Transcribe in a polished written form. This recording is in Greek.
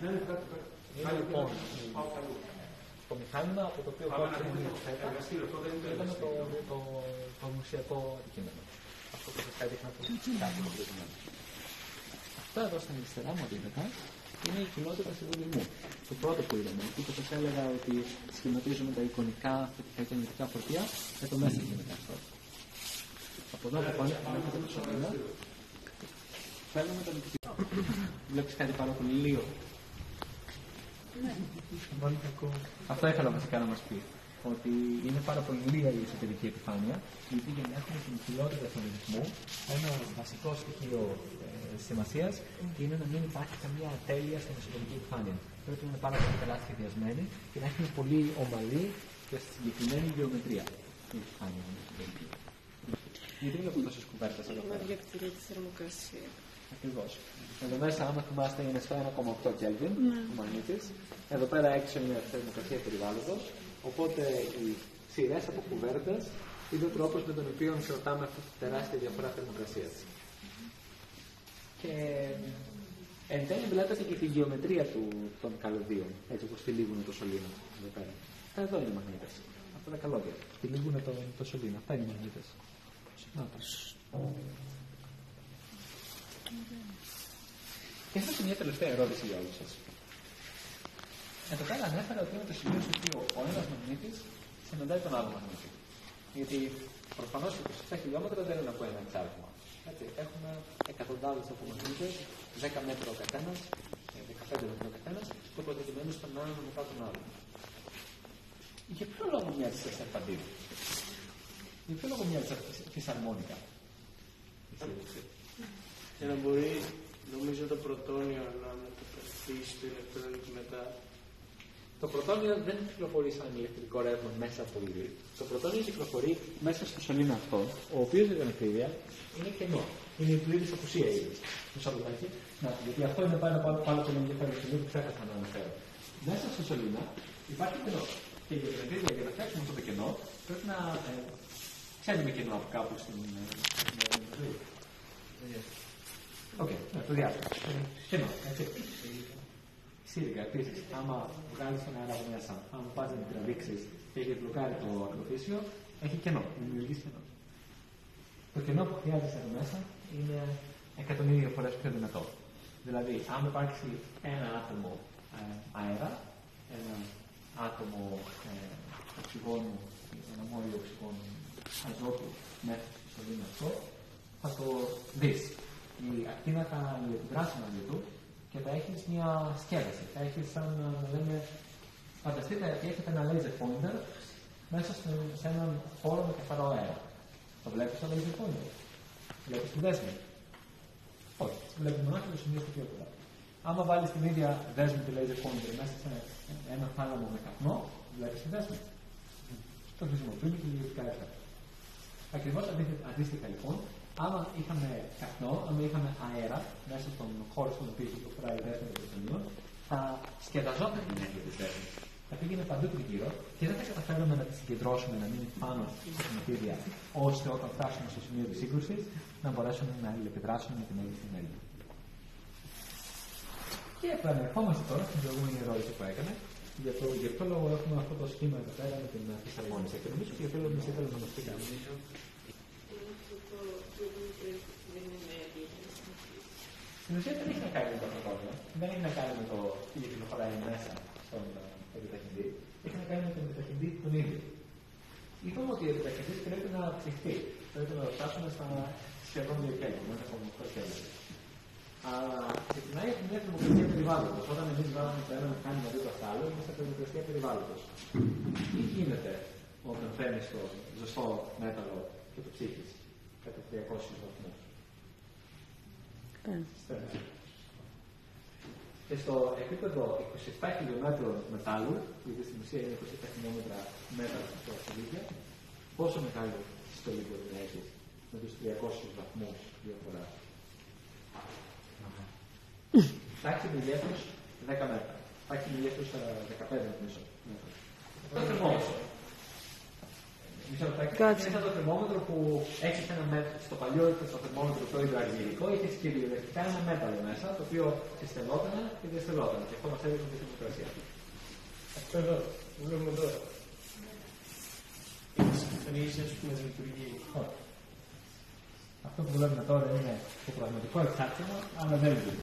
Λοιπόν, το μηχάνημα από το οποίο κόψαμε ήταν το μουσιακό αντικείμενο. Αυτό που σας έδειχνα από το προηγούμενο. Αυτό εδώ στην αριστερά μου αντίθετα είναι η κοινότητα συμβολισμού. Το πρώτο που είδαμε, εκεί που σας έλεγα ότι σχηματίζουμε τα εικονικά θετικά και αρνητικά φορτία, το μέσα γίνεται αυτό. Από εδώ από πάνω βλέπετε το σωλήνα. Φέρνουμε το δίκτυο. Βλέπεις κάτι πάρα πολύ λίγο. Ναι. Αυτό ήθελα βασικά να μας πει. Ότι είναι πάρα πολύ λίγα η εσωτερική επιφάνεια, γιατί για να έχουμε την ποιότητα του ρυθμού, ένα βασικό στοιχείο σημασίας είναι να μην υπάρχει καμία ατέλεια στην εσωτερική επιφάνεια. Πρέπει να είναι πάρα πολύ καλά σχεδιασμένη και να έχει πολύ ομαλή και συγκεκριμένη γεωμετρία η επιφάνεια την εσωτερική. Γιατί βλέπω τόσες κουβέρτες εδώ πέρα. Διακτηρεί τη θερμοκρασία. Ακριβώς. Εδώ μέσα, άμα θυμάστε, είναι στο 1,8 Kelvin ο μαγνήτης. Εδώ πέρα έξω είναι θερμοκρασία περιβάλλοντος. Οπότε οι σειρές από κουβέρτες είναι ο τρόπος με τον οποίο κρατάμε αυτή τη τεράστια διαφορά θερμοκρασίας. Και εν τέλει βλέπετε και τη γεωμετρία των καλωδίων, έτσι όπως τυλίγουν το σωλήνα εδώ πέρα. Εδώ είναι οι μαγνήτες. Αυτά τα καλώδια. Τυλίγουν το σωλήνα. Αυτά είναι οι μαγνήτες. Και έχω και μια τελευταία ερώτηση για όλους σας. Εδώ πέρα ανέφερα ότι είναι το σημείο στο οποίο ο ένας μαγνήτης συναντάει τον άλλο μαγνήτη. Γιατί προφανώς 27 χιλιόμετρα δεν είναι από ένα εξάρτημα. Έχουμε εκατοντάδες από μαγνήτες, 10 μέτρα ο καθένας, 15 μέτρα ο καθένας, που προκειμένου στον έναν μετά τον άλλον. Για ποιο λόγο μοιάζει σε σαρπαντήρι? Για ποιο λόγο μοιάζει σε φυσαρμόνικα? Για να μπορεί, νομίζω, το πρωτόνιο να μεταφερθεί στο ηλεκτρόνιο και μετά. Το πρωτόνιο δεν κυκλοφορεί σαν ηλεκτρικό ρεύμα μέσα από υλή. Το πρωτόνιο κυκλοφορεί μέσα στο σωλήνα αυτό, ο οποίος για την ευκαιρία είναι κενό. Είναι η πλήρης απουσία ύλης. Μισό λεπτάκι. Γιατί αυτό είναι πάρα πολύ ενδιαφέρον σημείο που ξέχασα να αναφέρω. Μέσα στο σωλήνα υπάρχει κενό. Και για την ευκαιρία, για να φτιάξουμε αυτό το κενό, πρέπει να ξέρουμε κενό από κάπου στην ζωή. Οκ, το διάστημα. Κενό, έτσι. Σύριγγα, επίσης, άμα βγάλεις τον αέρα από μέσα, άμα πας να την τραβήξεις και έχει μπλοκάρει το ακροφύσιο, έχει κενό, δημιουργείς κενό. Το κενό που χρειάζεσαι εδώ μέσα είναι εκατομμύρια φορές πιο δυνατό. Δηλαδή, άμα υπάρξει ένα άτομο αέρα, ένα άτομο οξυγόνου, ένα μόλιο οξυγόνου αζότου μέσα στο σωλήνα αυτό, θα το δεις. Η ακτίνα θα αντιδράσει μαζί του και θα έχεις μια σκέπαση. Θα έχεις σαν να λέμε, φανταστείτε ότι έχετε ένα laser pointer μέσα σε έναν χώρο με καθαρό αέρα. Το βλέπεις το laser pointer? Βλέπεις τη δέσμη? Όχι. Βλέπεις μονάχα το σημείο στο πιο κοντά. Άμα βάλεις την ίδια δέσμη του laser pointer μέσα σε ένα θάλαμο με καπνό, βλέπεις τη δέσμη. Το χρησιμοποιούμε και λογικά έφερα. Ακριβώς αντίστοιχα λοιπόν, άμα είχαμε καπνό, άμα είχαμε αέρα μέσα στον χώρο στον οποίο κυκλοφοράει η δέσμη των πρωτονίων, θα σκεδαζόταν η ενέργεια της δέσμης. Θα πήγαινε παντού τριγύρω και δεν θα καταφέρουμε να τη συγκεντρώσουμε, να μείνει πάνω στα σωματίδια, ώστε όταν φτάσουμε στο σημείο της σύγκρουσης να μπορέσουμε να αλληλεπιδράσουμε με την μέγιστη ενέργεια. Και επανερχόμαστε τώρα στην προηγούμενη ερώτηση που έκανε, για ποιο λόγο έχουμε αυτό το σχήμα εδώ πέρα με την φυσαρμόνιση. Και νομίζω ότι για ποιο λόγο μας ήθελε να μας πει κάτι. Στην ουσία δεν έχει να κάνει με το πρωτόνιο, δεν έχει να κάνει με το τι κυκλοφοράει μέσα στον επιταχυντή, έχει να κάνει με τον επιταχυντή τον ίδιο. Είπαμε ότι ο επιταχυντής πρέπει να ψυχθεί, πρέπει να το φτάσουμε στα σχεδόν 2 Kelvin, μέσα από 8 Kelvin. Αλλά ξεκινάει από μια θερμοκρασία περιβάλλοντος. Όταν εμείς βάλαμε το ένα μηχάνημα δίπλα στο άλλο, είμαστε από θερμοκρασία περιβάλλοντος. Τι γίνεται όταν φέρνεις το ζεστό μέταλλο και το ψύχεις κατά 300 βαθμούς? Και στο επίπεδο 27 χιλιόμετρων μετάλλου, γιατί στην ουσία είναι 27 χιλιόμετρα μέταλλο στο σελίδια, πόσο μεγάλο στολή μπορεί να έχεις με τους 300 βαθμούς διαφορά? Θα έχει μεγέθους 10 μέτρα. Θα έχει μεγέθους 15 μέτρα. Το θερμόμετρο. Μισό λεπτάκι. Κάτσε. Είναι σαν το θερμόμετρο που έχει ένα μέτρο. Στο παλιό στο θερμόμετρο το υδροαργυρικό είχε κυριολεκτικά ένα μέταλλο μέσα, το οποίο συστελόταν και διαστελόταν. Και αυτό μα έδειξε τη θερμοκρασία. Αυτό εδώ, που βλέπουμε τώρα. Είναι στη χρήση, ας πούμε, λειτουργεί. Αυτό που βλέπουμε τώρα είναι το πραγματικό εξάρτημα, αλλά δεν λειτουργεί.